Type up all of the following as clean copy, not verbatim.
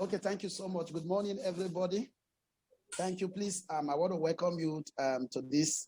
Okay, thank you so much. Good morning, everybody. Thank you. Please, I want to welcome you to this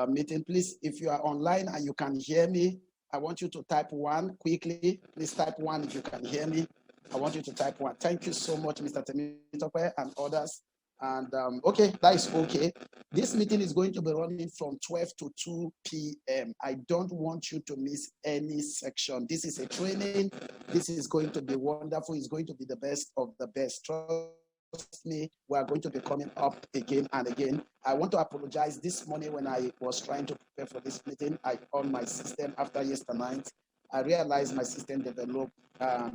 meeting. Please, if you are online and you can hear me, I want you to type one quickly. Please type one if you can hear me. I want you to type one. Thank you so much, Mr. Temitope and others. And okay, that is okay. This meeting is going to be running from 12 to 2 p.m. I don't want you to miss any section. This is a training. This is going to be wonderful. It's going to be the best of the best. Trust me, we are going to be coming up again and again. I want to apologize. This morning when I was trying to prepare for this meeting, I on my system after yesterday night, I realized my system developed a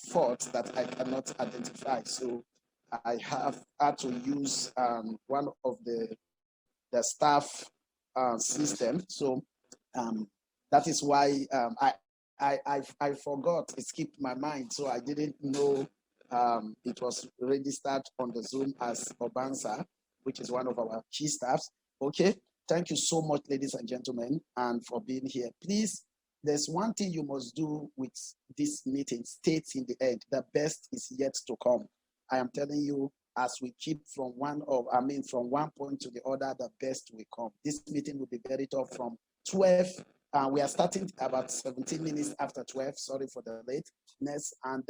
fault that I cannot identify. So I have had to use one of the staff system. So that is why I forgot. It skipped my mind. So I didn't know it was registered on the Zoom as Obansa, which is one of our key staffs. Okay. Thank you so much, ladies and gentlemen, and for being here. Please, there's one thing you must do with this meeting. Stay in the end. The best is yet to come. I am telling you, as we keep from one point to the other, the best will come. This meeting will be very tough from 12. We are starting about 17 minutes after 12. Sorry for the lateness. And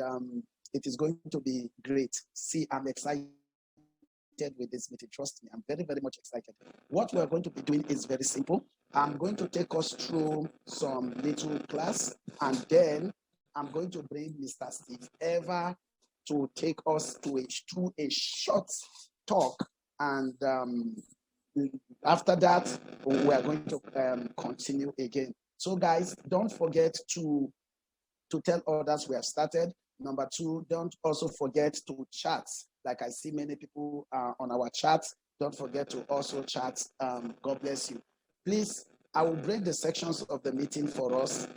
it is going to be great. See, I'm excited with this meeting. Trust me, I'm very, very much excited. What we're going to be doing is very simple. I'm going to take us through some little class, and then I'm going to bring Mr. Steve Ever to take us to a short talk, and after that, we are going to continue again. So guys, don't forget to tell others we have started. Number two, don't also forget to chat. Like I see many people on our chat. Don't forget to also chat. God bless you. Please, I will break the sections of the meeting for us.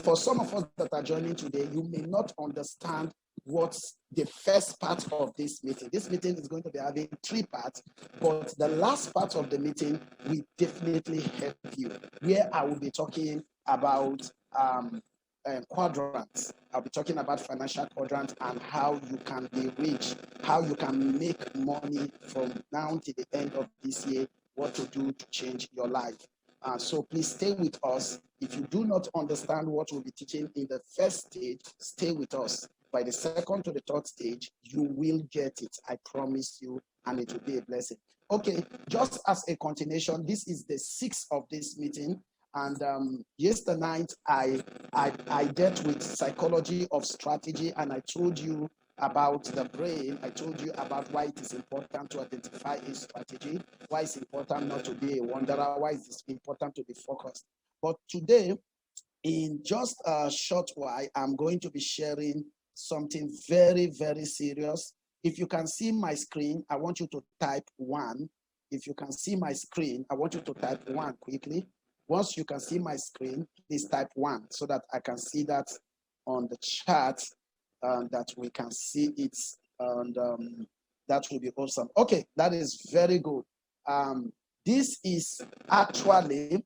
For some of us that are joining today, you may not understand what's the first part of this meeting. This meeting is going to be having 3 parts, but the last part of the meeting will definitely help you, where I will be talking about quadrants. I'll be talking about financial quadrants and how you can be rich, how you can make money from now to the end of this year, what to do to change your life. So please stay with us. If you do not understand what we'll be teaching in the first stage, stay with us. By the second to the third stage, you will get it. I promise you, and it will be a blessing. Okay, just as a continuation, this is the 6th of this meeting. And yesterday night, I dealt with psychology of strategy, and I told you about the brain. I told you about why it is important to identify a strategy, why it's important not to be a wanderer, why it's important to be focused. But today, in just a short while, I'm going to be sharing something very, very serious. If you can see my screen, I want you to type 1. If you can see my screen, I want you to type 1 quickly. Once you can see my screen, please type 1 so that I can see that on the chat, that we can see it, and that will be awesome. Okay, that is very good. This is actually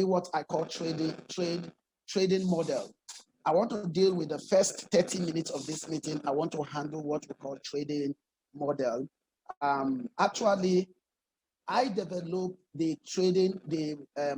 what I call trading model. I want to deal with the first 30 minutes of this meeting. I want to handle what we call trading model. Actually, I developed the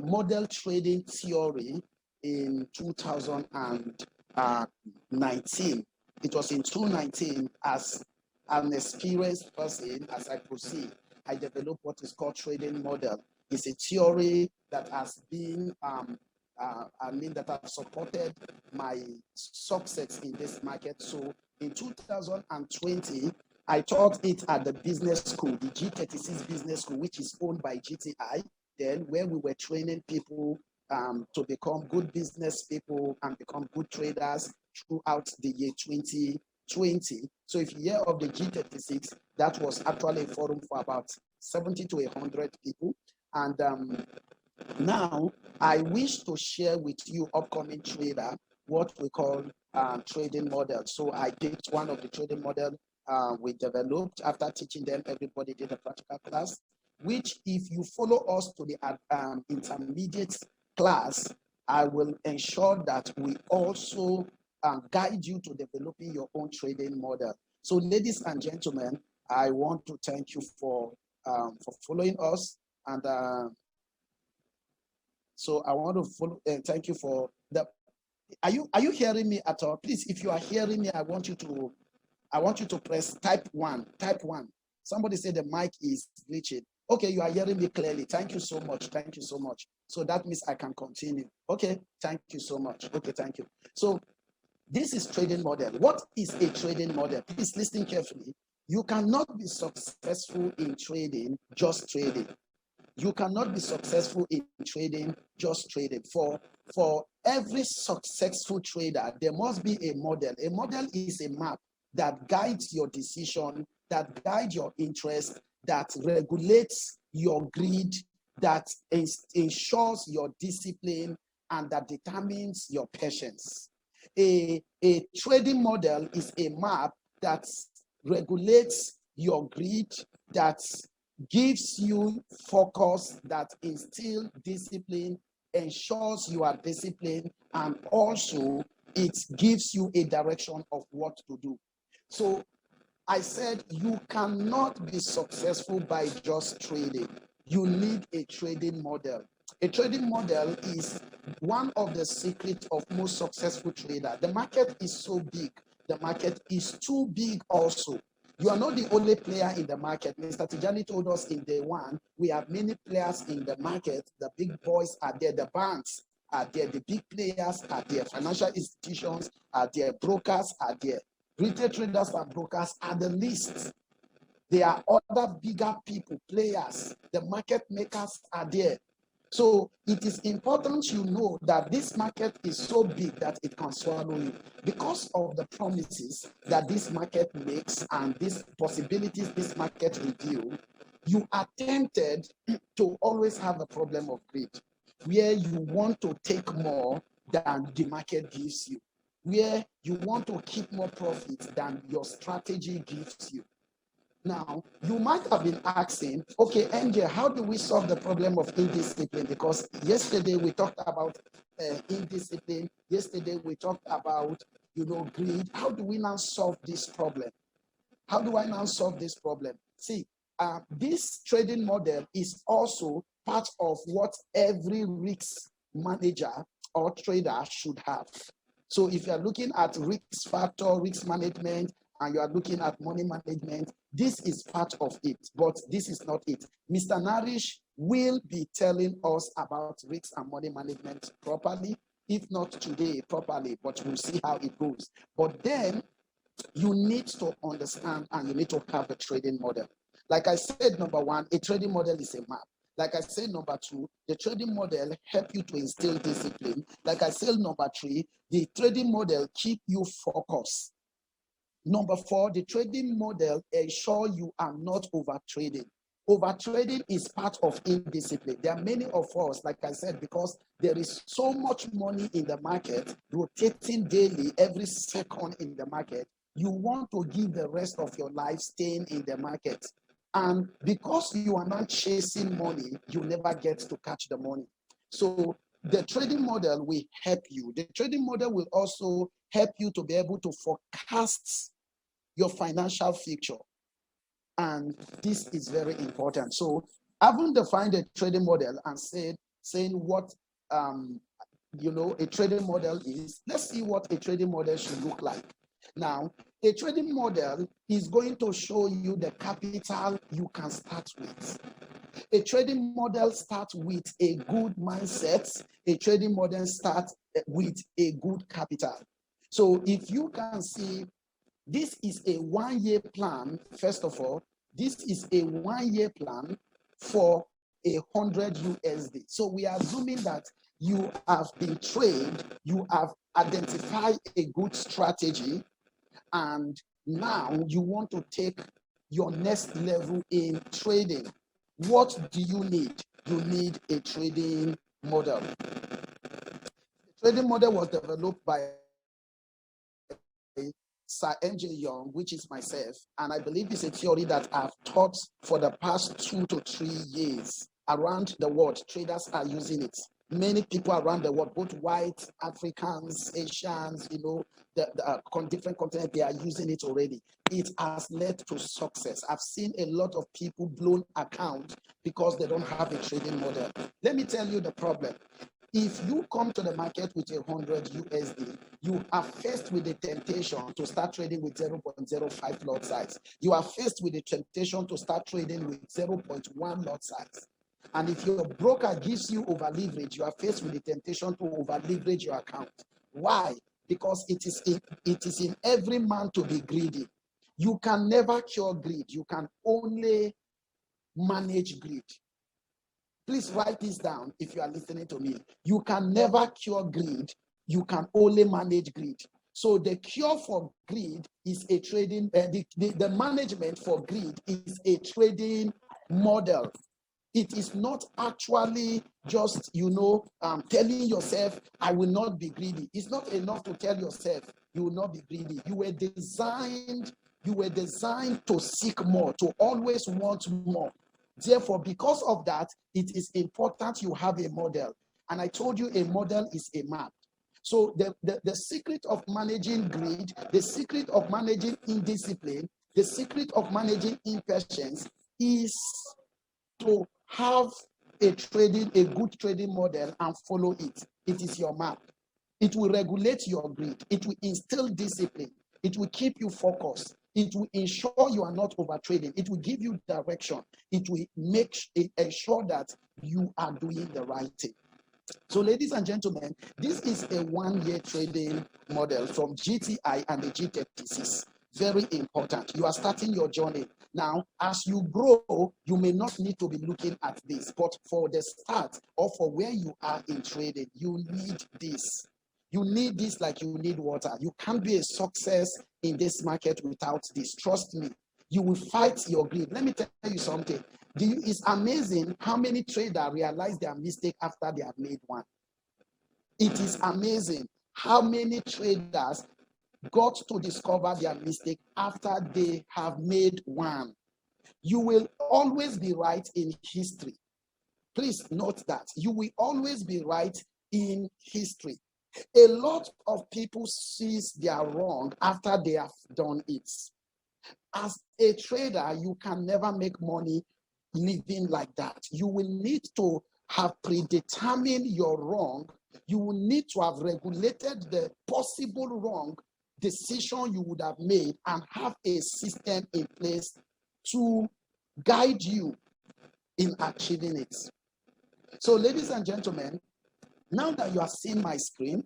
model trading theory in 2019. It was in 2019, as an experienced person, as I proceed, I developed what is called trading model. It's a theory that has been, that has supported my success in this market. So in 2020, I taught it at the business school, the G36 business school, which is owned by GTI, then where we were training people to become good business people and become good traders throughout the year 2020. So if you hear of the G36, that was actually a forum for about 70 to 100 people. And now I wish to share with you, upcoming trader, what we call trading model. So I picked one of the trading model we developed. After teaching them, everybody did a practical class, which if you follow us to the intermediate class, I will ensure that we also guide you to developing your own trading model. So, ladies and gentlemen, I want to thank you for following us, and so I want to thank you for the. Are you hearing me at all? Please, if you are hearing me, I want you to press type 1. Type 1. Somebody said the mic is glitching. Okay, you are hearing me clearly. Thank you so much. Thank you so much. So that means I can continue. Okay, thank you so much. Okay, thank you. So this is trading model. What is a trading model? Please listen carefully. You cannot be successful in trading just trading. You cannot be successful in trading just trading. For every successful trader, there must be a model. A model is a map that guides your decision, that guides your interest, that regulates your greed, that ensures your discipline, and that determines your patience. A trading model is a map that regulates your greed, that gives you focus, that instills discipline, ensures you are disciplined, and also it gives you a direction of what to do. So I said you cannot be successful by just trading. You need a trading model. A trading model is one of the secrets of most successful traders. The market is so big. The market is too big also. You are not the only player in the market. Mr. Tijani told us in day one, we have many players in the market. The big boys are there, the banks are there, the big players are there, financial institutions are there, brokers are there. Retail traders and brokers are the least. There are other bigger people, players. The market makers are there. So it is important you know that this market is so big that it can swallow you. Because of the promises that this market makes and these possibilities this market reveals, you are tempted to always have a problem of greed, where you want to take more than the market gives you, where you want to keep more profits than your strategy gives you. Now, you might have been asking, okay, NJ, how do we solve the problem of indiscipline? Because yesterday we talked about indiscipline. Yesterday we talked about, greed. How do we now solve this problem? How do I now solve this problem? See, this trading model is also part of what every risk manager or trader should have. So if you are looking at risk factor, risk management, and you are looking at money management, this is part of it, but this is not it. Mr. Narish will be telling us about risk and money management properly, if not today properly, but we'll see how it goes. But then you need to understand and you need to have a trading model. Like I said, number one, a trading model is a map. Like I said, number two, the trading model help you to instill discipline. Like I said, number three, the trading model keep you focused. Number four, the trading model ensure you are not overtrading. Overtrading is part of indiscipline. There are many of us, like I said, because there is so much money in the market, rotating daily, every second in the market, you want to give the rest of your life staying in the market. And because you are not chasing money, you never get to catch the money. So the trading model will help you. The trading model will also help you to be able to forecast your financial future. And this is very important. So having defined a trading model and saying what a trading model is, let's see what a trading model should look like. Now, a trading model is going to show you the capital you can start with. A trading model starts with a good mindset. A trading model starts with a good capital. So if you can see, this is a 1 year plan. First of all, this is a 1 year plan for 100 USD. So we are assuming that you have been trained, you have identified a good strategy, and now you want to take your next level in trading. What do you need? You need a trading model. The trading model was developed by Sir NJ Young, which is myself, and I believe it's a theory that I've taught for the past 2 to 3 years around the world. Traders are using it. many people around the world, both white, Africans, Asians, the different continents, they are using it already. It has led to success. I've seen a lot of people blown accounts because they don't have a trading model. Let me tell you the problem. If you come to the market with 100 USD, you are faced with the temptation to start trading with 0.05 lot size. You are faced with the temptation to start trading with 0.1 lot size. And if your broker gives you over leverage, you are faced with the temptation to over leverage your account. Why? Because it is in every man to be greedy. You can never cure greed. You can only manage greed. Please write this down if you are listening to me. You can never cure greed. You can only manage greed. So the cure for greed is a trading, the management for greed is a trading model. It is not actually just, telling yourself, I will not be greedy. It's not enough to tell yourself you will not be greedy. You were designed to seek more, to always want more. Therefore, because of that, it is important you have a model. And I told you a model is a map. So the secret of managing greed, the secret of managing indiscipline, the secret of managing impatience is to have a good trading model and follow it. It is your map. It will regulate your greed. It will instill discipline. It will keep you focused. It will ensure you are not over trading. It will give you direction. It will ensure that you are doing the right thing. So, ladies and gentlemen, this is a 1-year trading model from GTI and the G36. Very important. You are starting your journey. Now, as you grow, you may not need to be looking at this, but for the start or for where you are in trading, you need this. You need this like you need water. You can't be a success in this market without this. Trust me. You will fight your greed. Let me tell you something. It's amazing how many traders realize their mistake after they have made one. It is amazing how many traders got to discover their mistake after they have made one. You will always be right in history. Please note that. You will always be right in history. A lot of people sees their wrong after they have done it. As a trader, you can never make money living like that. You will need to have predetermined your wrong. You will need to have regulated the possible wrong decision you would have made and have a system in place to guide you in achieving it. So, ladies and gentlemen, now that you are seeing my screen,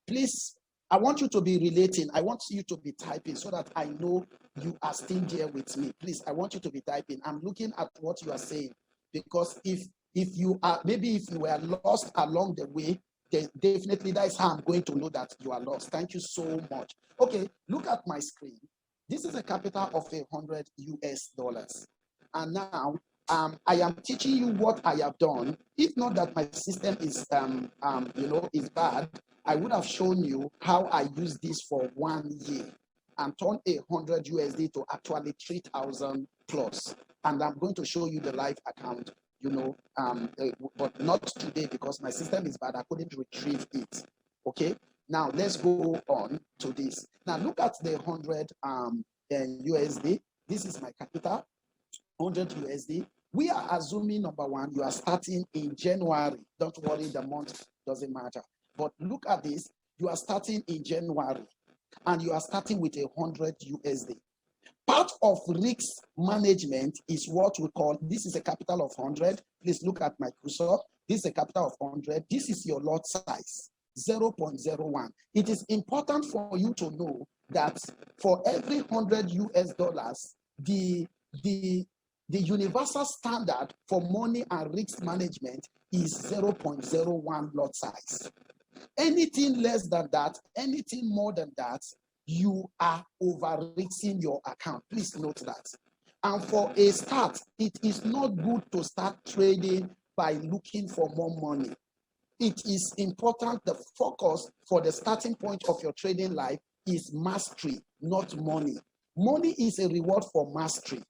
please, I want you to be relating. I want you to be typing so that I know you are still there with me. Please, I want you to be typing. I'm looking at what you are saying, because if you were lost along the way, then definitely that is how I'm going to know that you are lost. Thank you so much. Okay, look at my screen. This is a capital of $100 US. And now I am teaching you what I have done. If not that my system is is bad, I would have shown you how I use this for 1 year and turn $100 USD to actually 3,000 plus. And I'm going to show you the live account, but not today because my system is bad. I couldn't retrieve it. Okay. Now let's go on to this. Now look at the 100 USD. This is my capital, 100 USD. We are assuming, number one, you are starting in January. Don't worry, the month doesn't matter. But look at this. You are starting in January and you are starting with 100 USD. Part of risk management is what we call, this is a capital of 100. Please look at my cursor. This is a capital of 100. This is your lot size, 0.01. It is important for you to know that for every 100 US dollars, the universal standard for money and risk management is 0.01 lot size. Anything less than that, anything more than that, you are over-risking your account. Please note that. And for a start, it is not good to start trading by looking for more money. It is important, the focus for the starting point of your trading life is mastery, not money. Money is a reward for mastery.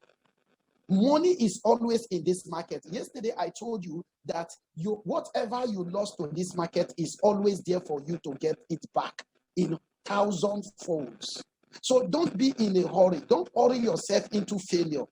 Money is always in this market. Yesterday, I told you that whatever you lost to this market is always there for you to get it back in 1,000 folds. So don't be in a hurry. Don't hurry yourself into failure.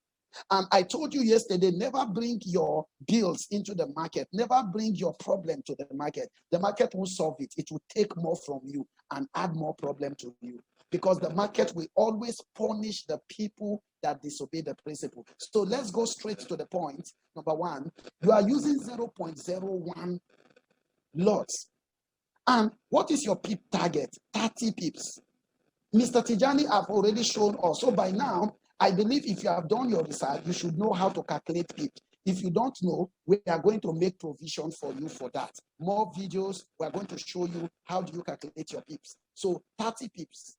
And I told you yesterday, never bring your bills into the market. Never bring your problem to the market. The market will solve it. It will take more from you and add more problem to you. Because the market will always punish the people that disobey the principle. So let's go straight to the point. Number one, you are using 0.01 lots. And what is your pip target? 30 pips. Mr. Tijani have already shown us. So by now, I believe if you have done your research, you should know how to calculate pips. If you don't know, we are going to make provision for you for that. More videos, we are going to show you how do you calculate your pips. So 30 pips.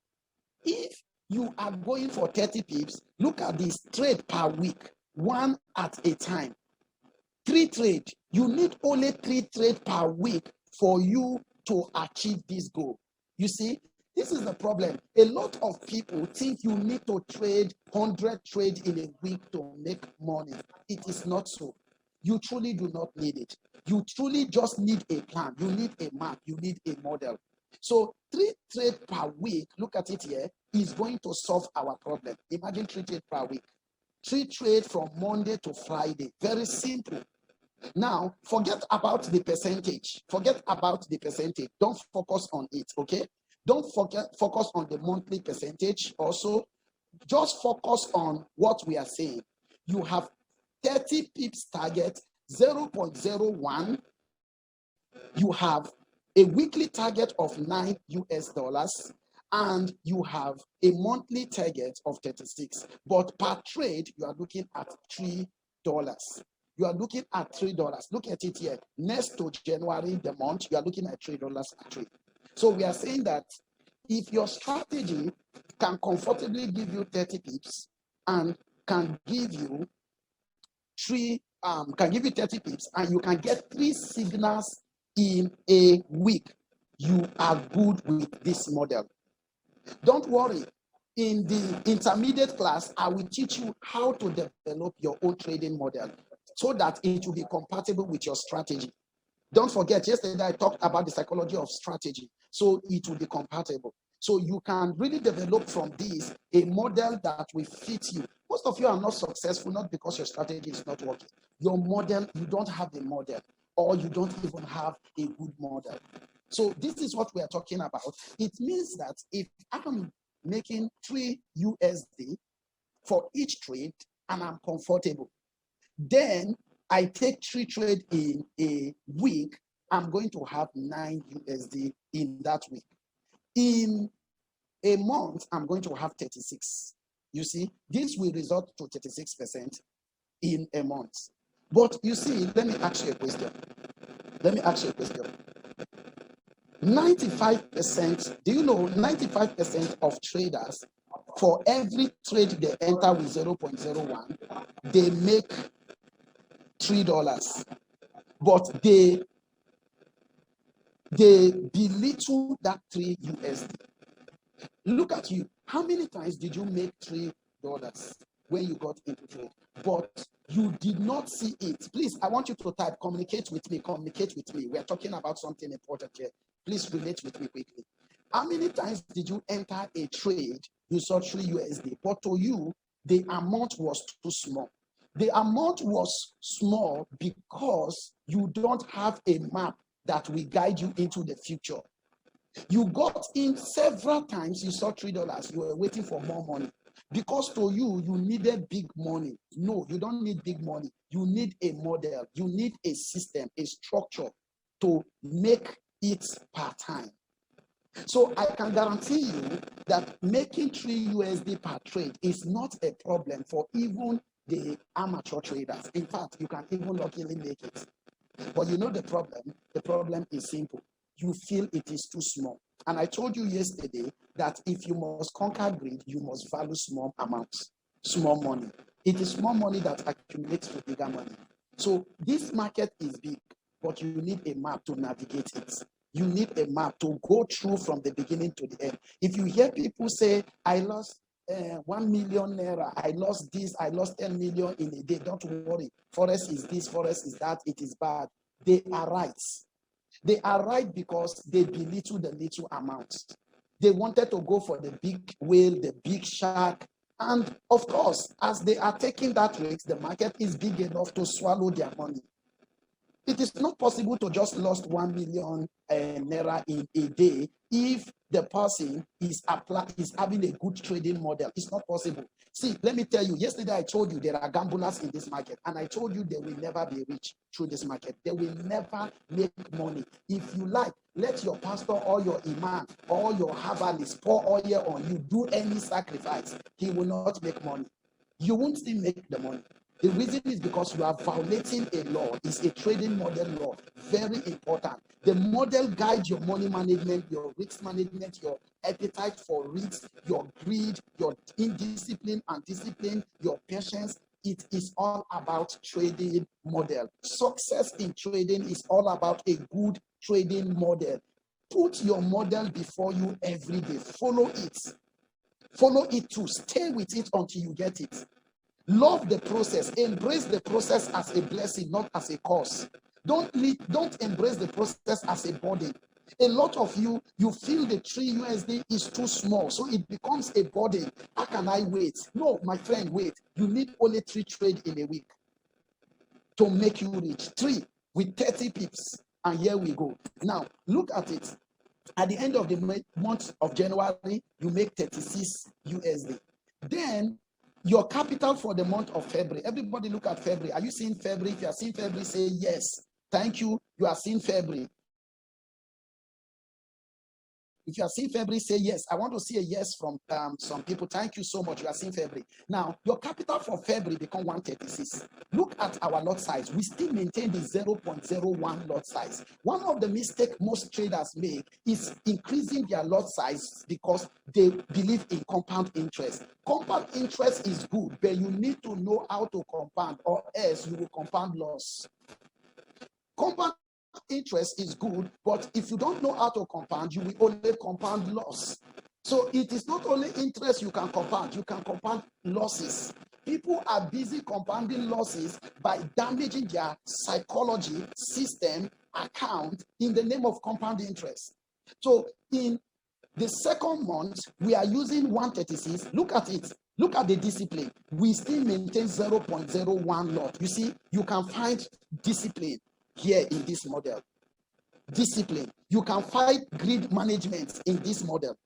If you are going for 30 pips, look at this trade per week, one at a time. 3 trade. You need only 3 trade per week for you to achieve this goal. You see, this is the problem. A lot of people think you need to trade 100 trades in a week to make money. It is not so. You truly do not need it. You truly just need a plan. You need a map. You need a model. So 3 trades per week, look at it here, is going to solve our problem. Imagine 3 trades per week. 3 trades from Monday to Friday. Very simple. Now, forget about the percentage. Forget about the percentage. Don't focus on it, okay? Don't focus on the monthly percentage also. Just focus on what we are saying. You have 30 pips target, 0.01. You have a weekly target of $9 US, and you have a monthly target of 36. But per trade, you are looking at $3. You are looking at $3. Look at it here. Next to January, the month, you are looking at $3 a trade. So we are saying that if your strategy can comfortably give you 30 pips and can give you 30 pips, and you can get 3 signals in a week, you are good with this model. Don't worry. In the intermediate class, I will teach you how to develop your own trading model so that it will be compatible with your strategy. Don't forget, yesterday I talked about the psychology of strategy, so it will be compatible. So you can really develop from this a model that will fit you. Most of you are not successful, not because your strategy is not working. Your model, you don't have a model, or you don't even have a good model. So this is what we are talking about. It means that if I'm making 3 USD for each trade and I'm comfortable, then I take 3 trades in a week, I'm going to have 9 USD in that week. In a month, I'm going to have 36. You see, this will result to 36% in a month. But you see, let me ask you a question. 95%, do you know 95% of traders, for every trade they enter with 0.01, they make $3. But they belittle that 3 USD. Look at you. How many times did you make $3 when you got into trade? But you did not see it. Please, I want you to type, communicate with me. We are talking about something important here. Please relate with me quickly. How many times did you enter a trade, you saw 3 USD, but to you, the amount was too small? The amount was small because you don't have a map that will guide you into the future. You got in several times, you saw $3, you were waiting for more money. Because to you, you needed big money. No, you don't need big money. You need a model. You need a system, a structure to make it part-time. So I can guarantee you that making 3 USD per trade is not a problem for even the amateur traders. In fact, you can even luckily make it. But you know the problem? The problem is simple. You feel it is too small. And I told you yesterday that if you must conquer greed, you must value small amounts, small money. It is small money that accumulates to bigger money. So this market is big, but you need a map to navigate it. You need a map to go through from the beginning to the end. If you hear people say, I lost 1 million naira. I lost this. I lost 10 million in a day. Don't worry. Forex is this. Forex is that. It is bad. They are right. They are right because they belittle the little amount. They wanted to go for the big whale, the big shark. And of course, as they are taking that risk, the market is big enough to swallow their money. It is not possible to just lost 1 million naira in a day if the person is having a good trading model. It's not possible. See, let me tell you, yesterday I told you there are gamblers in this market, and I told you they will never be rich through this market. They will never make money. If you like, let your pastor or your imam or your herbalist pour oil on you, do any sacrifice. He will not make money. You won't still make the money. The reason is because you are violating a law. It's a trading model law. Very important. The model guides your money management, your risk management, your appetite for risk, your greed, your indiscipline and discipline, your patience. It is all about trading model. Success in trading is all about a good trading model. Put your model before you every day. Follow it. Follow it too. Stay with it until you get it. Love the process. Embrace the process as a blessing, not as a curse. Don't embrace the process as a burden. A lot of you feel the 3 USD is too small, so it becomes a burden. How can I wait? No, my friend, wait. You need only 3 trades in a week to make you rich. 3 with 30 pips. And here we go. Now, look at it. At the end of the month of January, you make 36 USD. Then your capital for the month of February. Everybody look at February. Are you seeing February? If you are seeing February, say yes. Thank you. You are seeing February. If you are seeing February, say yes. I want to see a yes from some people. Thank you so much. You are seeing February. Now, your capital for February become 136. Look at our lot size. We still maintain the 0.01 lot size. One of the mistakes most traders make is increasing their lot size because they believe in compound interest. Compound interest is good, but you need to know how to compound, or else you will compound loss. Compound interest is good, but if you don't know how to compound, you will only compound loss. So it is not only interest you can compound losses. People are busy compounding losses by damaging their psychology, system, account in the name of compound interest. So in the second month, we are using 136. Look at it. Look at the discipline. We still maintain 0.01 lot. You see, you can find discipline here in this model. Discipline. You can find greed management in this model.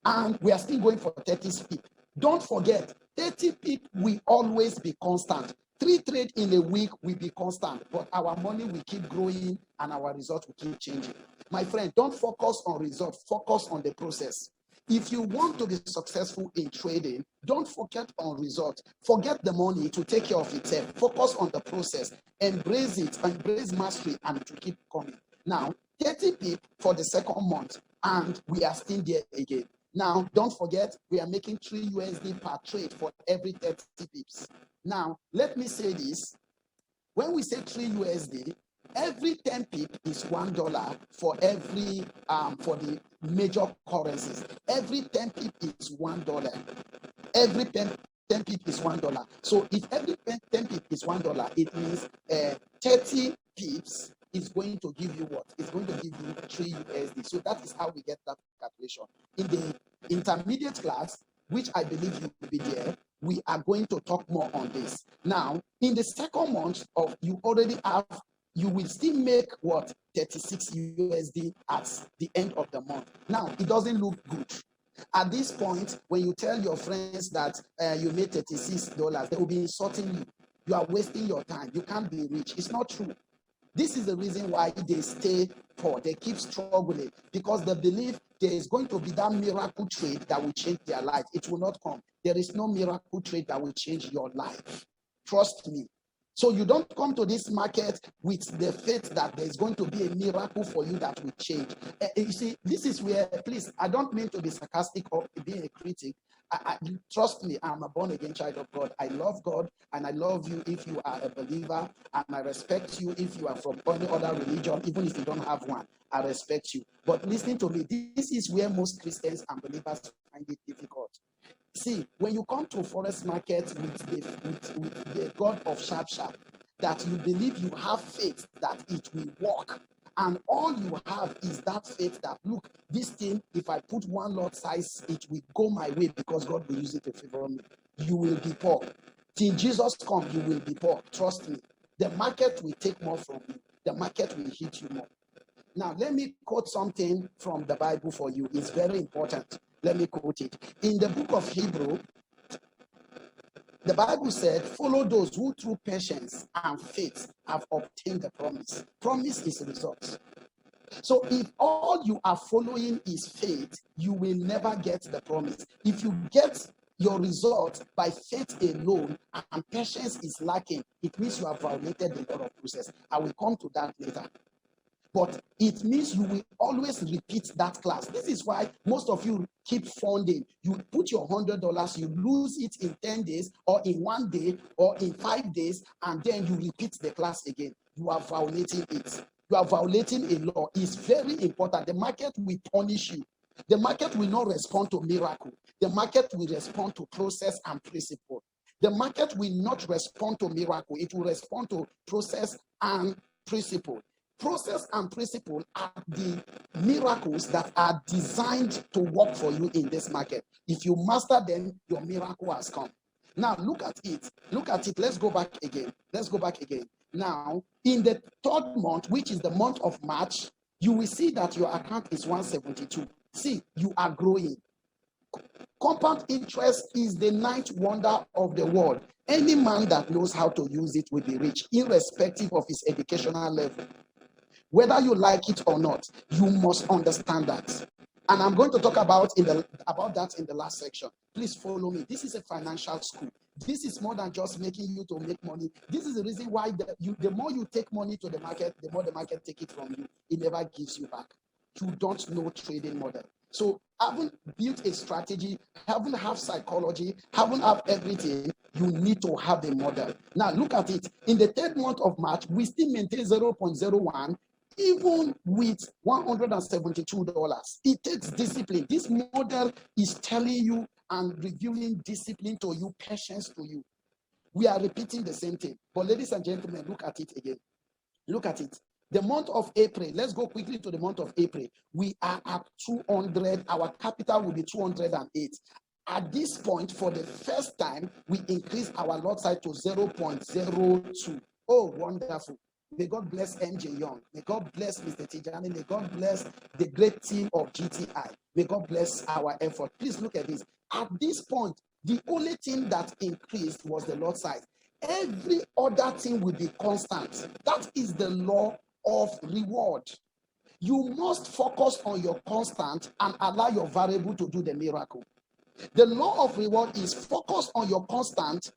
And we are still going for 30 pip. Don't forget, 30 pip will always be constant. 3 trades in a week will be constant, but our money will keep growing and our results will keep changing. My friend, don't focus on results, focus on the process. If you want to be successful in trading, don't forget on results. Forget the money to take care of itself. Focus on the process. Embrace it, embrace mastery, and it will keep coming. Now, 30 pip for the second month, and we are still there again. Now, don't forget, we are making 3 USD per trade for every 30 pips. Now, let me say this. When we say 3 USD, every 10 pip is $1 for every for the major currencies. Every 10 pip is $1. Every 10 pip is $1. So if every 10 pip is $1, it means 30 pips is going to give you what? It's going to give you 3 USD. So that is how we get that calculation. In the intermediate class, which I believe you will be there, we are going to talk more on this. Now, in the second month of, you already have, you will still make what? 36 USD at the end of the month. Now, it doesn't look good. At this point, when you tell your friends that you made $36, they will be insulting you. You are wasting your time. You can't be rich. It's not true. This is the reason why they stay poor. They keep struggling because they believe there is going to be that miracle trade that will change their life. It will not come. There is no miracle trade that will change your life. Trust me. So you don't come to this market with the faith that there's going to be a miracle for you that will change. You see, this is where, please, I don't mean to be sarcastic or being a critic. Trust me, I'm a born-again child of God. I love God, and I love you if you are a believer, and I respect you if you are from any other religion, even if you don't have one. I respect you. But listen to me, this is where most Christians and believers find it difficult. See, when you come to Forex market with the God of sharp, that you believe, you have faith that it will work. And all you have is that faith that, look, this thing, if I put one lot size, it will go my way because God will use it to favor me. You will be poor. Till Jesus comes, you will be poor. Trust me. The market will take more from you. The market will hit you more. Now, let me quote something from the Bible for you. It's very important. Let me quote it. In the book of Hebrew, the Bible said, follow those who through patience and faith have obtained the promise. Promise is a result. So if all you are following is faith, you will never get the promise. If you get your result by faith alone and patience is lacking, it means you have violated the law of process. I will come to that later. But it means you will always repeat that class. This is why most of you keep funding. You put your $100, you lose it in 10 days or in 1 day or in 5 days, and then you repeat the class again. You are violating it. You are violating a law. It's very important. The market will punish you. The market will not respond to miracle. The market will respond to process and principle. The market will not respond to miracle. It will respond to process and principle. Process and principle are the miracles that are designed to work for you in this market. If you master them, your miracle has come. Now, look at it. Look at it. Let's go back again. Let's go back again. Now, in the third month, which is the month of March, you will see that your account is 172. See, you are growing. Compound interest is the ninth wonder of the world. Any man that knows how to use it will be rich, irrespective of his educational level. Whether you like it or not, you must understand that. And I'm going to talk about that in the last section. Please follow me. This is a financial school. This is more than just making you to make money. This is the reason why the more you take money to the market, the more the market take it from you. It never gives you back. You don't know trading model. So haven't built a strategy, haven't have psychology, haven't have everything, you need to have the model. Now look at it. In the third month of March, we still maintain 0.01. Even with $172, it takes discipline. This model is telling you and revealing discipline to you, patience to you. We are repeating the same thing. But ladies and gentlemen, look at it again. Look at it. The month of April, let's go quickly to the month of April. We are at 200. Our capital will be 208. At this point, for the first time, we increased our lot size to 0.02. Oh, wonderful. May God bless MJ Young. May God bless Mr. Tijani. May God bless the great team of GTI. May God bless our effort. Please look at this. At this point, the only thing that increased was the lot size. Every other thing will be constant. That is the law of reward. You must focus on your constant and allow your variable to do the miracle. The law of reward is focus on your constant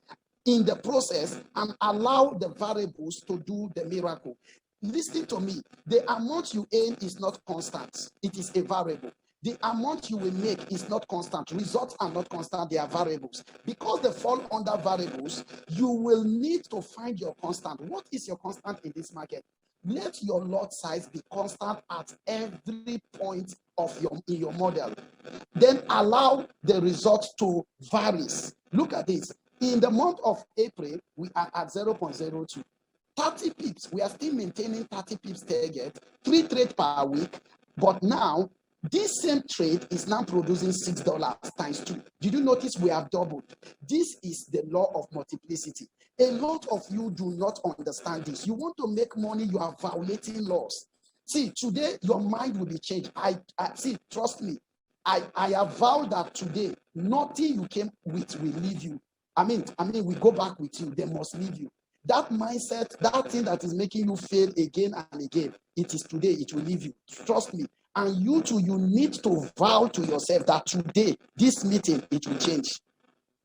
in the process and allow the variables to do the miracle. Listen to me. The amount you earn is not constant. It is a variable. The amount you will make is not constant. Results are not constant. They are variables. Because they fall under variables, you will need to find your constant. What is your constant in this market? Let your lot size be constant at every point of your model. Then allow the results to vary. Look at this. In the month of April, we are at 0.02. 30 pips. We are still maintaining 30 pips target, 3 trades per week. But now, this same trade is now producing $6 times 2. Did you notice we have doubled? This is the law of multiplicity. A lot of you do not understand this. You want to make money, you are violating laws. See, today your mind will be changed. See, trust me. I have vowed that today, nothing you came with will leave you. I mean, we go back with you. They must leave you. That mindset, that thing that is making you fail again and again, it is today, it will leave you. Trust me. And you too, you need to vow to yourself that today, this meeting, it will change.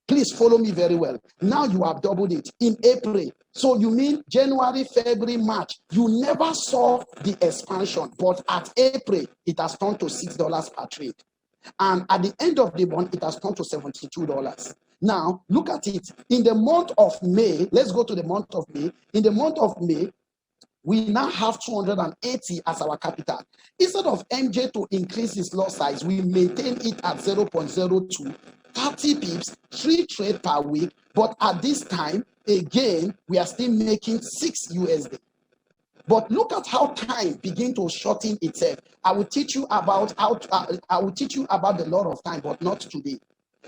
Please follow me very well. Now you have doubled it in April. So you mean January, February, March. You never saw the expansion, but at April, it has turned to $6 per trade. And at the end of the month, it has turned to $72. Now, look at it. In the month of May, let's go to the month of May. In the month of May, we now have 280 as our capital. Instead of MJ to increase his lot size, we maintain it at 0.02. 30 pips, 3 trade per week. But at this time, again, we are still making 6 USD. But look at how time begin to shorten itself. I will teach you about I will teach you about the law of time, but not today.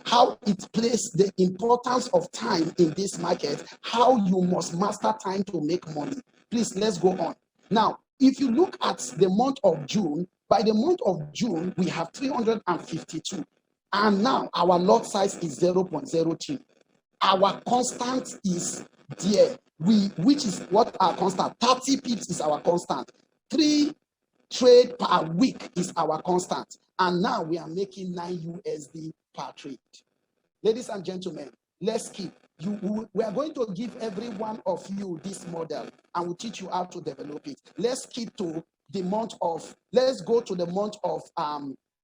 How it plays the importance of time in this market, how you must master time to make money. Please, let's go on. Now, if you look at the month of June, by the month of June, we have 352. And now our lot size is 0.03. Our constant is there. Which is what our constant? 30 pips is our constant. 3 trade per week is our constant. And now we are making 9 USD per trade. Ladies and gentlemen, let's keep. We are going to give every one of you this model and we'll teach you how to develop it. Let's keep to the month of, let's go to the month of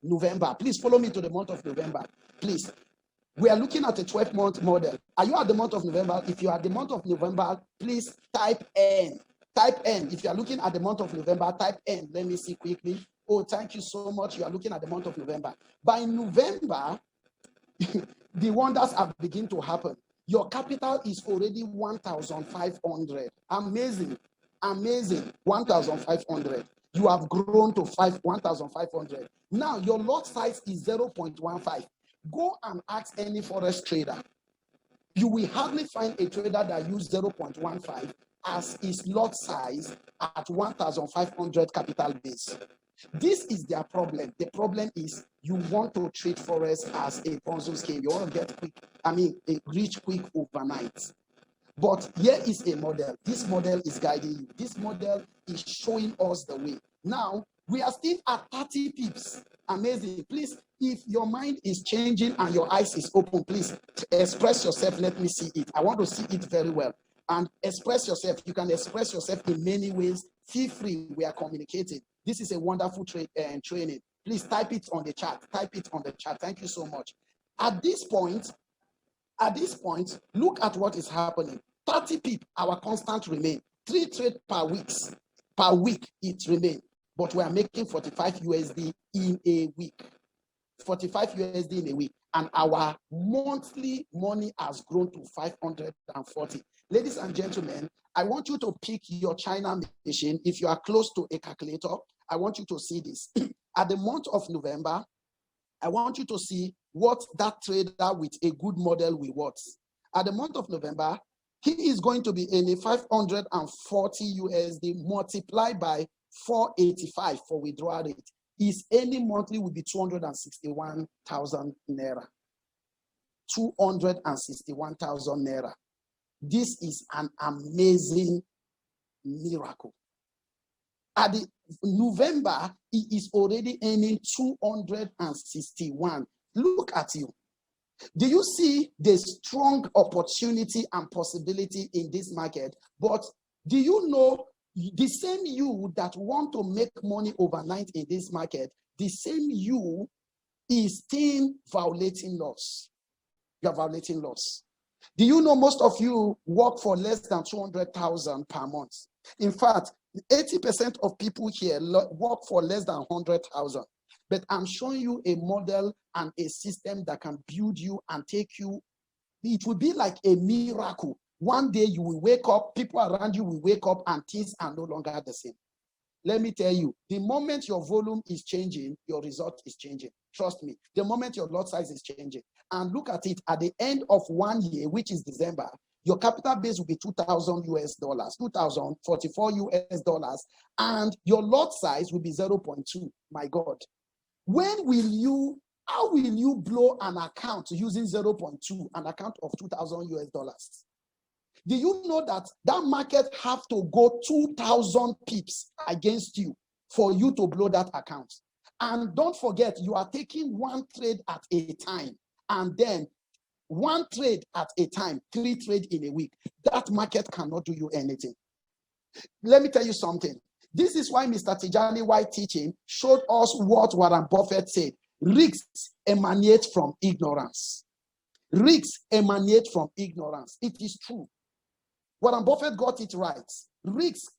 November. Please follow me to the month of November. Please. We are looking at a 12-month model. Are you at the month of November? If you are at the month of November, please type N. Type N. If you are looking at the month of November, type N. Let me see quickly. Oh, thank you so much. You are looking at the month of November. By November, the wonders have begun to happen. Your capital is already 1,500. Amazing. Amazing. 1,500. You have grown to 1,500. Now, your lot size is 0.15. Go and ask any Forex trader. You will hardly find a trader that uses 0.15 as his lot size at 1,500 capital base. This is their problem. The problem is you want to treat Forex as a Ponzi scheme. You want to get quick, rich quick overnight. But here is a model. This model is guiding you. This model is showing us the way. Now, we are still at 30 pips. Amazing. Please, if your mind is changing and your eyes is open, please express yourself. Let me see it. I want to see it very well. And express yourself. You can express yourself in many ways. Feel free. We are communicating. This is a wonderful training. Please type it on the chat. Type it on the chat. Thank you so much. At this point, look at what is happening. 30 pip, our constant remain. 3 trade per week, it remain. But we are making 45 USD in a week. 45 USD in a week. And our monthly money has grown to 540. Ladies and gentlemen, I want you to pick your China machine. If you are close to a calculator, I want you to see this. At the month of November, I want you to see what that trader with a good model will worth. At the month of November, he is going to be in a 540 USD multiplied by 485 for withdrawal rate. His any monthly will be 261,000 naira. 261,000 naira. This is an amazing miracle. At the November, he is already earning 261. Look at you. Do you see the strong opportunity and possibility in this market? But do you know the same you that want to make money overnight in this market, the same you is still violating laws. You are violating laws. Do you know most of you work for less than 200,000 per month? In fact, 80% of people here work for less than 100,000. But I'm showing you a model and a system that can build you and take you. It will be like a miracle. One day you will wake up, people around you will wake up and things are no longer the same. Let me tell you, the moment your volume is changing, your result is changing. Trust me, the moment your lot size is changing. And look at it, at the end of 1 year, which is December, your capital base will be 2,000 US dollars, 2,044 US dollars, and your lot size will be 0.2. My God. How will you blow an account using 0.2, an account of 2,000 US dollars? Do you know that market have to go 2,000 pips against you for you to blow that account? And don't forget, you are taking one trade at a time, and then one trade at a time, 3 trades in a week. That market cannot do you anything. Let me tell you something. This is why Mr. Tijani White teaching showed us what Warren Buffett said. Risks emanate from ignorance. Risks emanate from ignorance. It is true. Warren Buffett got it right. Risk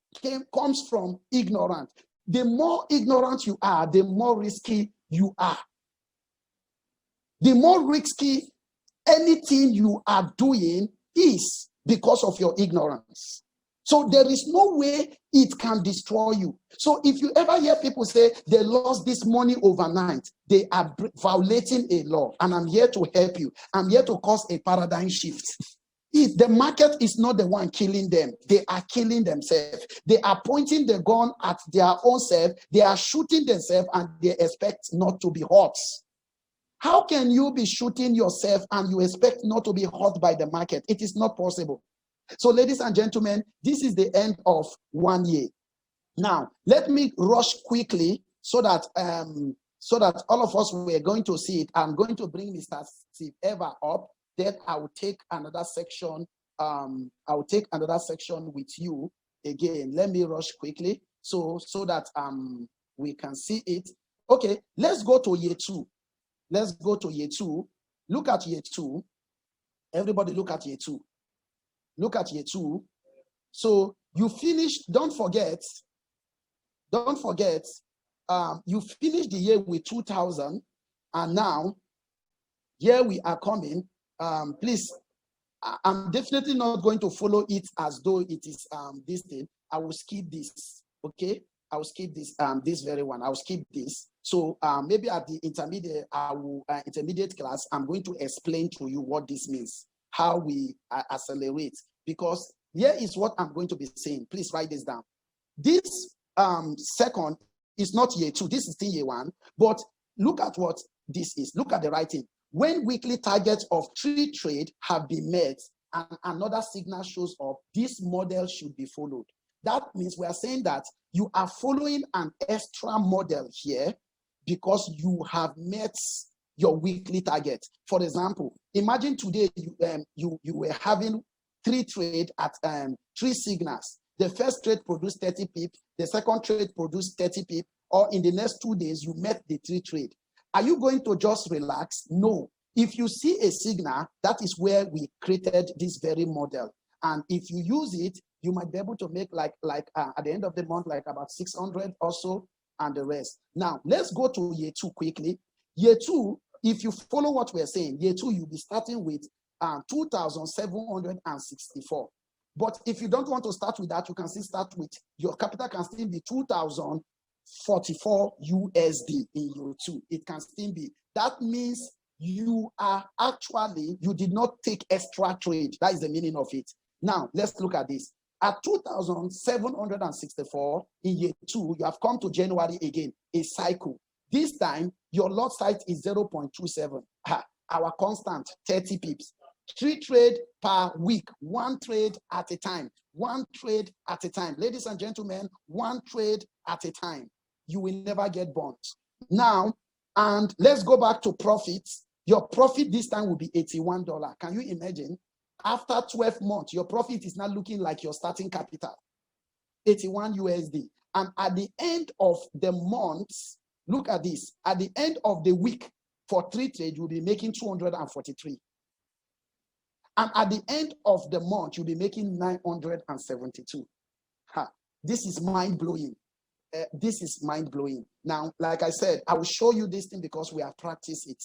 comes from ignorance. The more ignorant you are, the more risky you are. The more risky anything you are doing is because of your ignorance. So there is no way it can destroy you. So if you ever hear people say they lost this money overnight, they are violating a law. And I'm here to help you. I'm here to cause a paradigm shift. If the market is not the one killing them, they are killing themselves. They are pointing the gun at their own self. They are shooting themselves and they expect not to be hurt. How can you be shooting yourself and you expect not to be hurt by the market? It is not possible. So, ladies and gentlemen, this is the end of 1 year. Now, let me rush quickly so that all of us were going to see it. I'm going to bring Mr. Steve Eva up. Then I will take another section. I will take another section with you again. Let me rush quickly so that we can see it. Okay, let's go to year 2. Let's go to year 2. Look at year 2. Everybody look at year 2. Look at year 2. So you finished, don't forget, you finished the year with 2,000, and now here we are coming. Please, I'm definitely not going to follow it as though it is this thing. I will skip this, okay? I will skip this, this very one. I will skip this. So maybe at the intermediate class, I'm going to explain to you what this means, how we accelerate. Because here is what I'm going to be saying. Please write this down. This second is not year 2. This is still year 1. But look at what this is. Look at the writing. When weekly targets of 3 trade have been met and another signal shows up, this model should be followed. That means we are saying that you are following an extra model here because you have met your weekly target. For example, imagine today you were having 3 trade at 3 signals. The first trade produced 30 pip, the second trade produced 30 pip, or in the next 2 days, you met the 3 trade. Are you going to just relax? No. If you see a signal, that is where we created this very model. And if you use it, you might be able to make like at the end of the month, like about 600 or so, and the rest. Now, let's go to year 2 quickly. Year 2, if you follow what we're saying, year 2, you'll be starting with 2,764. But if you don't want to start with that, you can still start with, your capital can still be 2,044 USD in year 2. It can still be. That means you did not take extra trade. That is the meaning of it. Now, let's look at this. At 2,764 in year 2, you have come to January again, a cycle. This time, your lot size is 0.27. Our constant, 30 pips. 3 trade per week, 1 trade at a time. 1 trade at a time. Ladies and gentlemen, 1 trade at a time. You will never get burnt. Now, and let's go back to profits. Your profit this time will be $81. Can you imagine? After 12 months, your profit is now looking like your starting capital, 81 USD. And at the end of the month, look at this. At the end of the week, for 3 trades, you'll be making 243. And at the end of the month, you'll be making 972. This is mind-blowing. This is mind-blowing. Now, like I said, I will show you this thing because we have practiced it.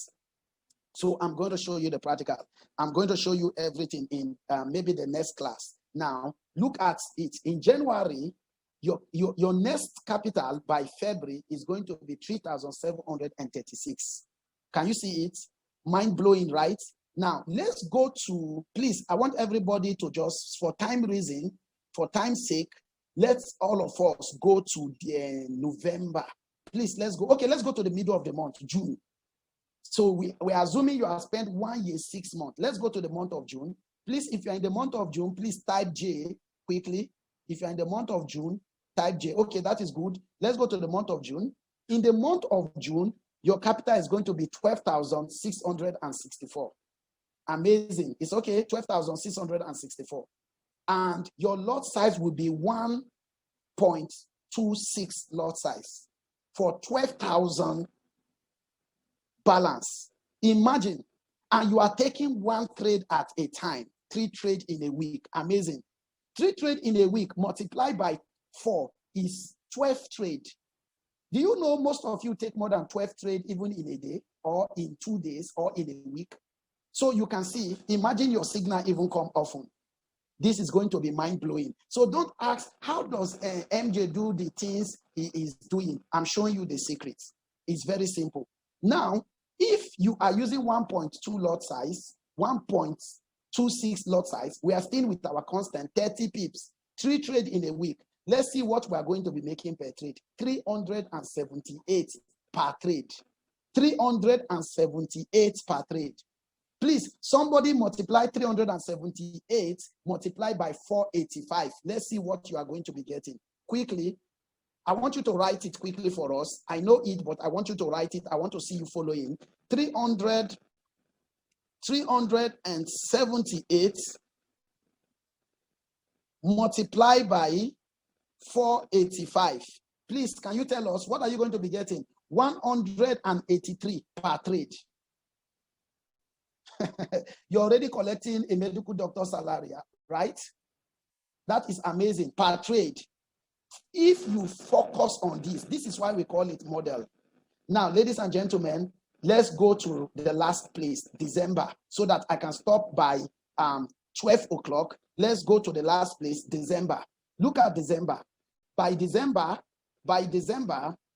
So I'm going to show you the practical. I'm going to show you everything in maybe the next class. Now, look at it. In January, your next capital by February is going to be 3,736. Can you see it? Mind-blowing, right? Now, let's go to, please, I want everybody to just, for time's sake, let's all of us go to the November. Please, let's go. Okay, let's go to the middle of the month, June. So we are assuming you have spent 1 year, 6 months. Let's go to the month of June. Please, if you're in the month of June, please type J quickly. If you're in the month of June, type J. Okay, that is good. Let's go to the month of June. In the month of June, your capital is going to be 12,664. Amazing. It's okay, 12,664. And your lot size will be 1.26 lot size for 12,000 balance. Imagine, and you are taking 1 trade at a time, 3 trade in a week. Amazing. 3 trade in a week multiplied by 4 is 12 trade. Do you know most of you take more than 12 trades even in a day or in 2 days or in a week? So you can see, imagine your signal even come often. This is going to be mind-blowing. So don't ask, how does MJ do the things he is doing? I'm showing you the secrets. It's very simple. Now, if you are using 1.2 lot size, 1.26 lot size, we are still with our constant 30 pips, 3 trades in a week. Let's see what we are going to be making per trade. 378 per trade. 378 per trade. Please, somebody multiply 378 multiplied by 485. Let's see what you are going to be getting. Quickly, I want you to write it quickly for us. I know it, but I want you to write it. I want to see you following. 378 multiplied by 485. Please, can you tell us what are you going to be getting? 183 per trade. You're already collecting a medical doctor's salary, right? That is amazing per trade. If you focus on this is why we call it model. Now, ladies and gentlemen, let's go to the last place, December, so that I can stop by 12 o'clock. Let's go to the last place, December. Look at December. By December,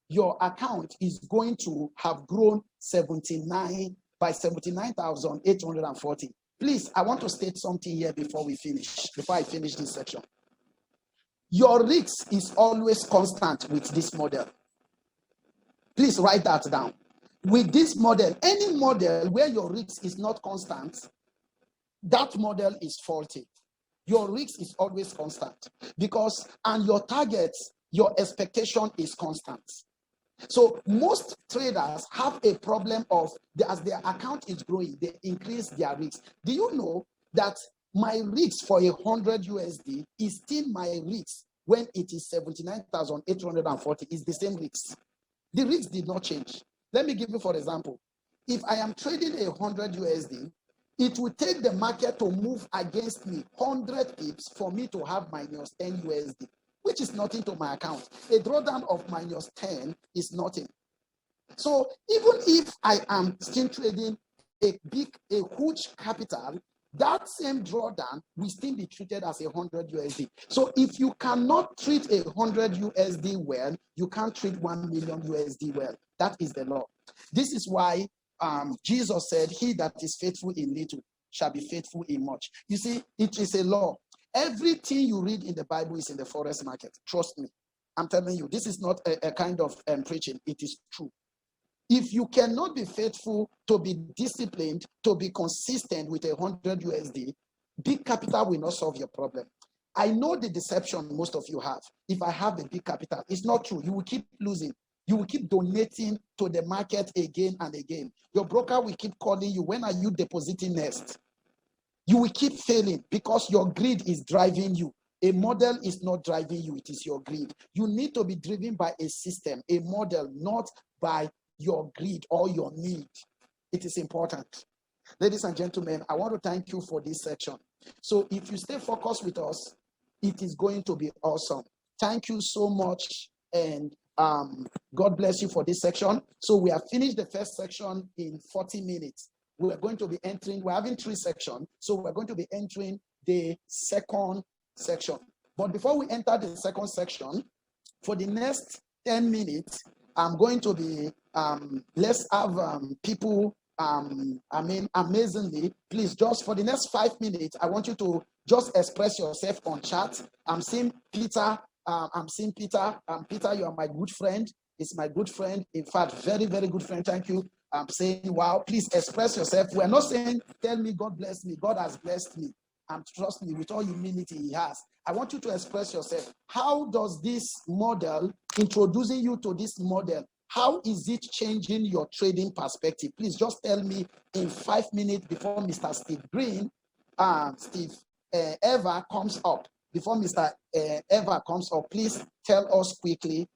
your account is going to have grown 79,840. Please, I want to state something here before I finish this section. Your risk is always constant with this model. Please write that down. With this model, any model where your risk is not constant, that model is faulty. Your risk is always constant and your targets, your expectation is constant. So most traders have a problem of, as their account is growing, they increase their risk. Do you know that my risk for 100 USD is still my risk when it is 79,840? Is the same risk. The risk did not change. Let me give you, for example, if I am trading 100 USD, it will take the market to move against me 100 pips for me to have minus 10 USD. Which is nothing to my account. A drawdown of minus 10 is nothing. So even if I am still trading a huge capital, that same drawdown will still be treated as 100 USD. So if you cannot treat 100 USD well, you can't treat 1 million USD well. That is the law. This is why Jesus said, he that is faithful in little shall be faithful in much. You see, it is a law. Everything you read in the Bible is in the Forex market. Trust me. I'm telling you, this is not a kind of preaching. It is true. If you cannot be faithful, to be disciplined, to be consistent with 100 USD, big capital will not solve your problem. I know the deception most of you have. If I have a big capital, it's not true. You will keep losing. You will keep donating to the market again and again. Your broker will keep calling you. When are you depositing next? You will keep failing because your greed is driving you. A model is not driving you. It is your greed. You need to be driven by a system, a model, not by your greed or your need. It is important. Ladies and gentlemen, I want to thank you for this section. So if you stay focused with us, it is going to be awesome. Thank you so much. And God bless you for this section. So we have finished the first section in 40 minutes. We're going to be entering, we're having 3 sections, so we're going to be entering the second section. But before we enter the second section, for the next 10 minutes, I'm going to be, let's have people, amazingly, please, just for the next 5 minutes, I want you to just express yourself on chat. I'm seeing Peter, Peter, you are my good friend. It's my good friend. In fact, very, very good friend. Thank you. I'm saying, wow, please express yourself. We're not saying, tell me, God bless me. God has blessed me. And trust me, with all humility he has. I want you to express yourself. How does this model, introducing you to this model, how is it changing your trading perspective? Please just tell me in 5 minutes before Mr. Steve Green, Eva comes up. Before Mr. Eva comes up, please tell us quickly,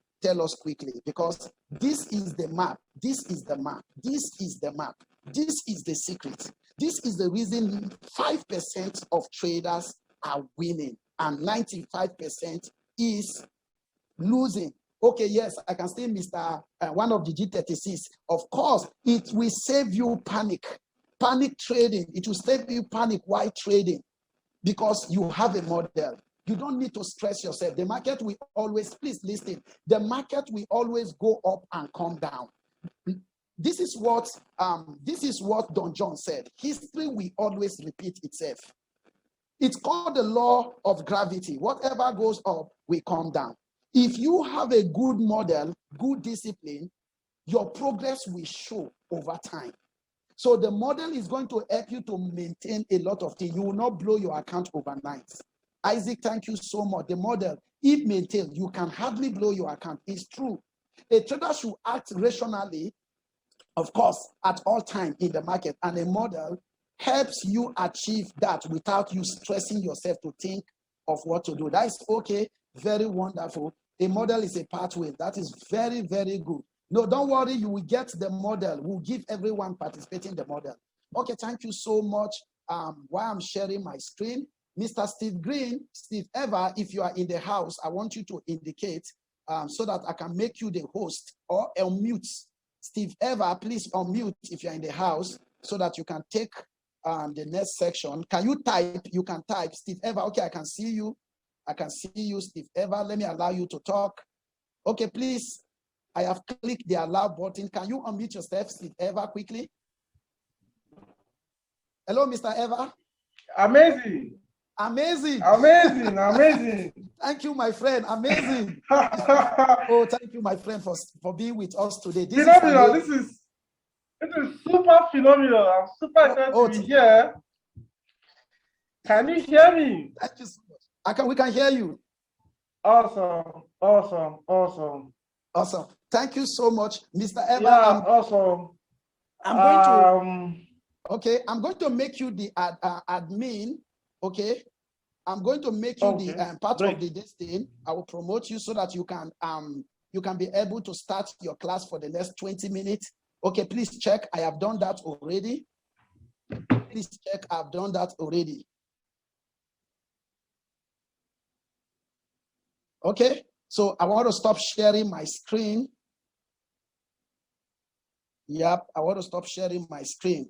because this is the map. This is the map. This is the map. This is the secret. This is the reason 5% of traders are winning and 95% is losing. Okay, yes, I can still Mr. One of the G36. Of course, it will save you panic trading. It will save you panic while trading because you have a model. You don't need to stress yourself. The market will always, please listen, the market will always go up and come down. This is what Don John said. History will always repeat itself. It's called the law of gravity. Whatever goes up will come down. If you have a good model, good discipline, your progress will show over time. So the model is going to help you to maintain a lot of things. You will not blow your account overnight. Isaac, thank you so much. The model, if maintained, you can hardly blow your account. It's true. A trader should act rationally, of course, at all times in the market. And a model helps you achieve that without you stressing yourself to think of what to do. That is okay. Very wonderful. A model is a pathway. That is very, very good. No, don't worry. You will get the model. We'll give everyone participating in the model. Okay, thank you so much. While I'm sharing my screen, Mr. Steve Green, Steve Eva, if you are in the house, I want you to indicate so that I can make you the host or unmute. Steve Eva, please unmute if you're in the house so that you can take the next section. Can you type? You can type. Steve Eva, okay, I can see you. I can see you, Steve Eva. Let me allow you to talk. Okay, please. I have clicked the allow button. Can you unmute yourself, Steve Eva, quickly? Hello, Mr. Eva. Amazing. Amazing. Amazing. Amazing. Thank you, my friend. Amazing. Oh, thank you, my friend, for being with us today. This is super phenomenal. I'm super excited to be here. Can you hear me? Thank you so much. We can hear you. Awesome. Awesome. Awesome. Awesome. Thank you so much, Mr. Eva. Yeah, awesome. I'm going to make you the admin. Okay. I'm going to make you the part of the thing. I will promote you so that you can be able to start your class for the next 20 minutes. Okay, please check. I have done that already. Please check. I've done that already. Okay, so I want to stop sharing my screen. Yep, I want to stop sharing my screen.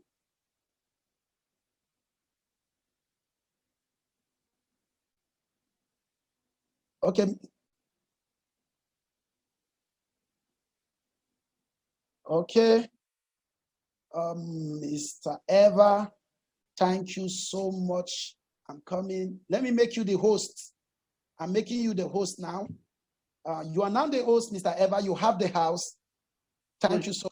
Okay. Okay. Mr. Eva, thank you so much. I'm coming. Let me make you the host. I'm making you the host now. You are now the host, Mr. Eva. You have the house. Thank you so